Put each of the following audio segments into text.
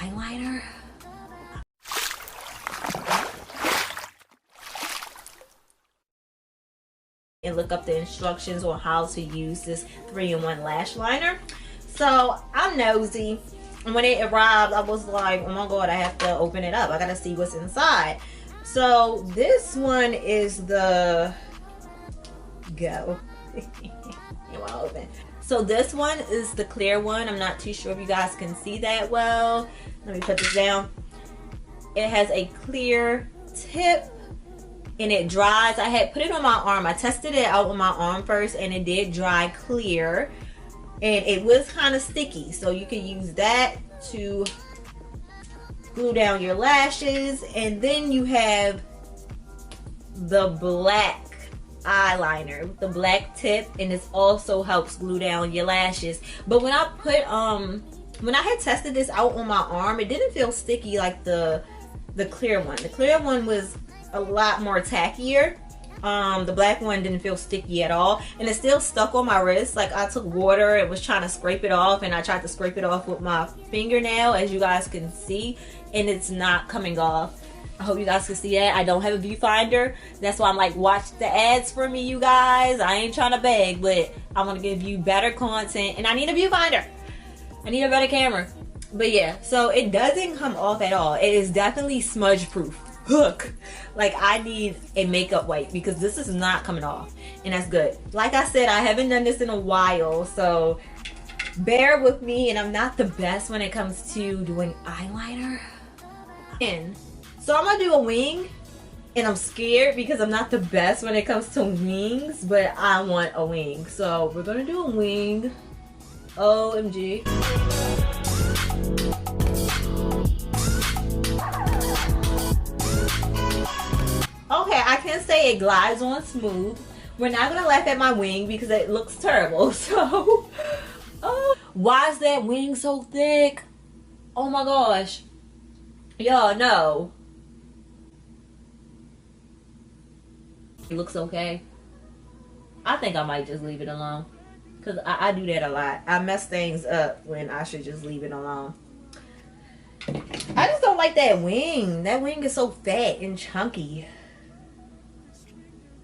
eyeliner. And look up the instructions on how to use this 3-in-1 lash liner. So I'm nosy, and when it arrived I was like, oh my god, I have to open it up. I gotta see what's inside. So this one is the go. You want to open? So this one is the clear one. I'm not too sure if you guys can see that well. Let me put this down. It has a clear tip and it dries. I had put it on my arm. I tested it out on my arm first and it did dry clear, and it was kind of sticky, so you can use that to glue down your lashes. And then you have the black eyeliner with the black tip, and this also helps glue down your lashes. But when I put when I had tested this out on my arm, it didn't feel sticky like the clear one. The clear one was a lot more tackier. The black one didn't feel sticky at all, and it still stuck on my wrist. Like I took water and was trying to scrape it off, and I tried to scrape it off with my fingernail, as you guys can see, and it's not coming off. I hope you guys can see that. I don't have a viewfinder. That's why I'm like, watch the ads for me, you guys. I ain't trying to beg, but I want to give you better content, and I need a viewfinder. I need a better camera. But yeah, so it doesn't come off at all. It is definitely smudge proof. Hook. Like I need a makeup wipe because this is not coming off, and that's good. Like I said, I haven't done this in a while, so bear with me, and I'm not the best when it comes to doing eyeliner. And so I'm gonna do a wing, and I'm scared because I'm not the best when it comes to wings, but I want a wing. So we're gonna do a wing. OMG. Okay, I can say it glides on smooth. We're not gonna laugh at my wing because it looks terrible. So, oh, why is that wing so thick? Oh my gosh. Y'all know. It looks okay. I think I might just leave it alone, because I do that a lot. I mess things up when I should just leave it alone. I just don't like that wing. That wing is so fat and chunky.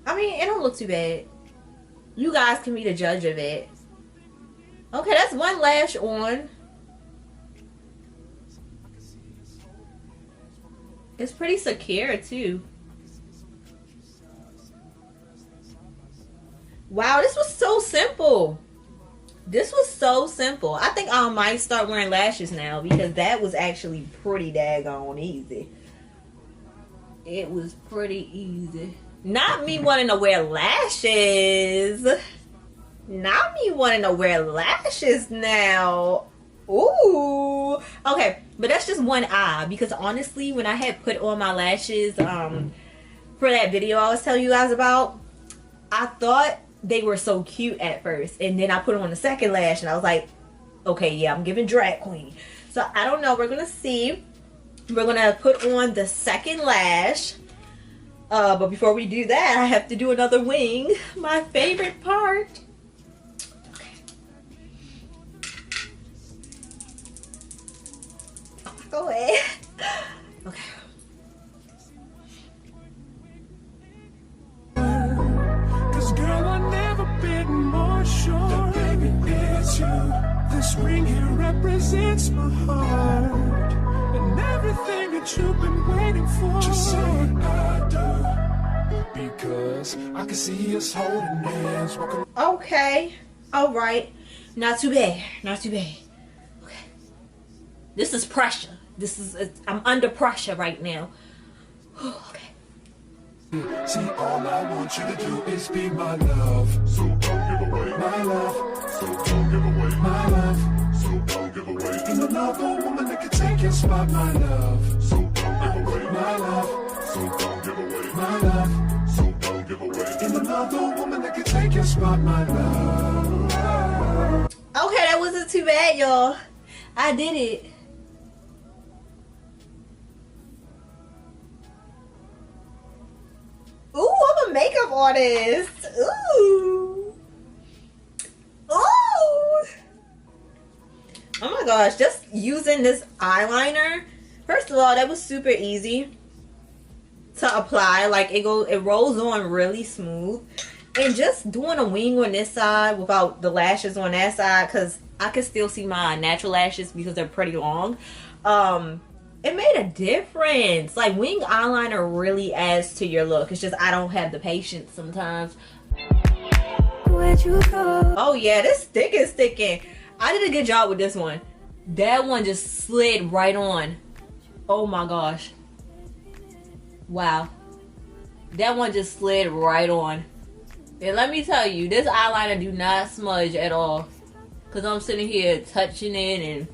I mean, it don't look too bad. You guys can be the judge of it. Okay, that's one lash on. It's pretty secure too. Wow, this was so simple. This was so simple. I think I might start wearing lashes now because that was actually pretty daggone easy. It was pretty easy. Not me wanting to wear lashes. Not me wanting to wear lashes now. Ooh. Okay, but that's just one eye, because honestly, when I had put on my lashes for that video I was telling you guys about, I thought they were so cute at first, and then I put on the second lash and I was like, okay, yeah, I'm giving drag queen. So I don't know, we're gonna see. We're gonna put on the second lash, but before we do that, I have to do another wing, my favorite part. Go ahead. Okay. Cause girl, I've never been more sure that baby it's you. This ring here represents my heart, and everything that you've been waiting for. Just say I do, because I can see us holding hands. Okay. All right. Not too bad. Not too bad. Okay. This is pressure. This is, I'm under pressure right now. Okay. See, all I want you to do is be my love. So don't give away my love. So don't give away my love. So don't give away. Ain't another woman that can take your spot, my love. So don't give away my love. So don't give away my love. So don't give away. Ain't another woman that can take your spot, my love. Okay, that wasn't too bad, y'all. I did it. Ooh, I'm a makeup artist. Ooh. Ooh. Oh my gosh, just using this eyeliner. First of all, that was super easy to apply. Like it rolls on really smooth. And just doing a wing on this side without the lashes on that side, because I can still see my natural lashes because they're pretty long. It made a difference. Like wing eyeliner really adds to your look. It's just I don't have the patience sometimes. Where'd you go? Oh yeah, this stick is sticking. I did a good job with this one. That one just slid right on. Oh my gosh. Wow. That one just slid right on. And let me tell you, this eyeliner do not smudge at all. Cause I'm sitting here touching it and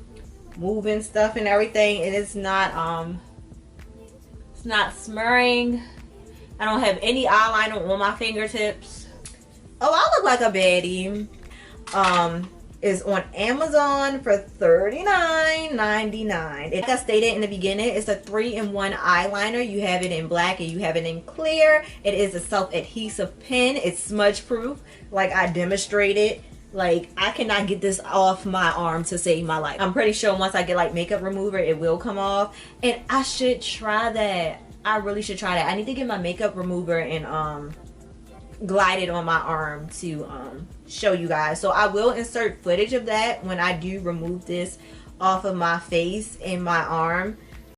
moving stuff and everything, and it's not smearing. I don't have any eyeliner on my fingertips. Oh, I look like a baddie. Is on Amazon for $39.99. Like I stated in the beginning, it's a 3-in-1 eyeliner. You have it in black and you have it in clear. It is a self-adhesive pen. It's smudge proof, like I demonstrated. Like I cannot get this off my arm to save my life. I'm pretty sure once I get like makeup remover, it will come off. And I should try that. I really should try that. I need to get my makeup remover and glide it on my arm to show you guys. So I will insert footage of that when I do remove this off of my face and my arm.